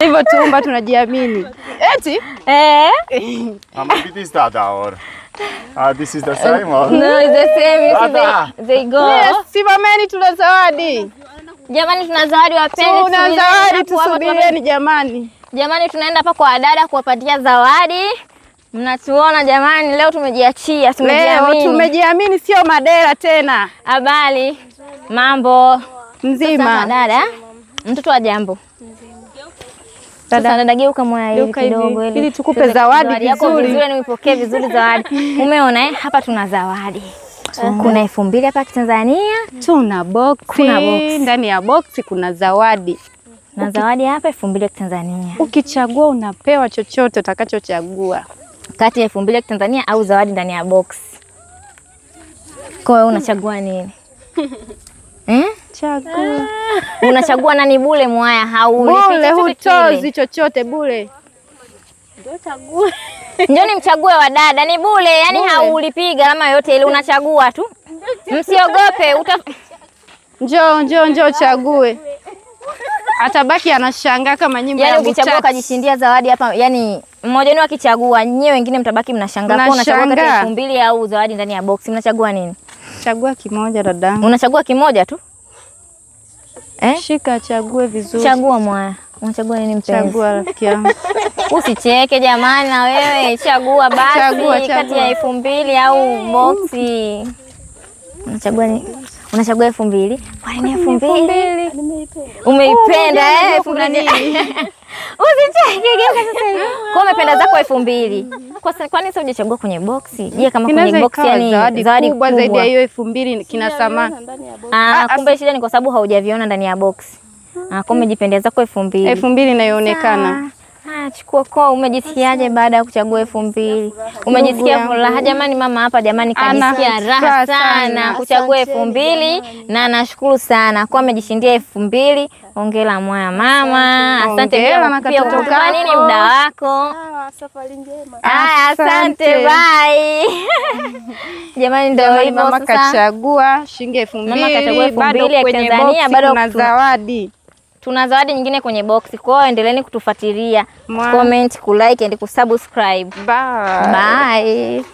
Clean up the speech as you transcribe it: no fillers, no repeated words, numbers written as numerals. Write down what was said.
Hivyo tuomba tunajiamini. Eti? Maybe this dada or this is the same or? No, it's the same. They go. Yes, simameni tuna zawadi. Jamani tuna zawadi wapenzi. Tuna zawadi tusubirieni jamani. Jamani tunaenda hapa kwa dada kuwapatia zawadi. Mnatuona jamani leo tumejiachia, tumejiamini. Leo tumejiamini sio madera tena. Habari. Mambo mzima. Dada. Mtoto wa jambo. Dada geuka moya hivi kidogo ili tukupe zawadi vizuri. Vizuri ni upokee vizuri zawadi. Umeona hapa tuna zawadi. Kuna 2000 hapa Tanzania. Tuna box. Ndani ya box kuna zawadi. Na zawadi hapa 2000 Tanzania. Ukichagua unapewa chochote utakachochagua. Kati ya 2000 Tanzania au zawadi ndani ya box. Kwa hiyo unachagua nini? Chagua. Unachagua nani bure mwaya bure hutozi chochote bure. Ndio chague. Njoni mchague wa dada ni bure, yani haulipi gharama yote ile unachagua tu. Msiogope Njoo chague. Atabaki anashangaa kama nyimbo ya ukichagua kujishindia zawadi hapa, yani mmoja wenu akichagua nyewe wengine mtabaki mnashangaa kwa unachagua kati ya 2000 au zawadi ndani ya box. Mnachagua nini? Chagua kimoja dadangu. Unachagua kimoja tu? Shika chague vizuri. Chagua mwaya. Unachagua nini mpenzi? Chagua rafiki yangu. Usicheke jamani na wewe. Chagua basi kati ya 2000 au boxi. Unachagua nini? Unachagua 2000. Kwa nini 2000? Umeipenda 2000. Usicheke geuka sasa hivi. Kwa umependa zako 2000. Kwa nini sio hujachagua kwenye boxi? Je, kama kwenye boxi yani zawadi kubwa zaidi ya hiyo 2000 kina thamani. Kumbe shida ni kwa sababu haujaviona ndani ya boxi. Kwa umejipendea zako 2000. 2000 inayoonekana. Chukua kwa umejisikiaje baada ya kuchagua 2000? Umejisikia furaha jamani? Mama hapa jamani kajisikia raha sana kuchagua 2000 na nashukuru sana kwa amejishindia 2000. Hongera mwaya mama. Asante pia kwa nini muda wako. Safari njema. Asante bye. Jamani ndio hivyo mama kachagua shilingi 2000. Mama kachagua 2000 ya Tanzania bado kuna zawadi. Tuna zawadi nyingine kwenye box. Kwa hiyo endeleeni kutufuatilia. Comment, kulike and kusubscribe. Bye. Bye.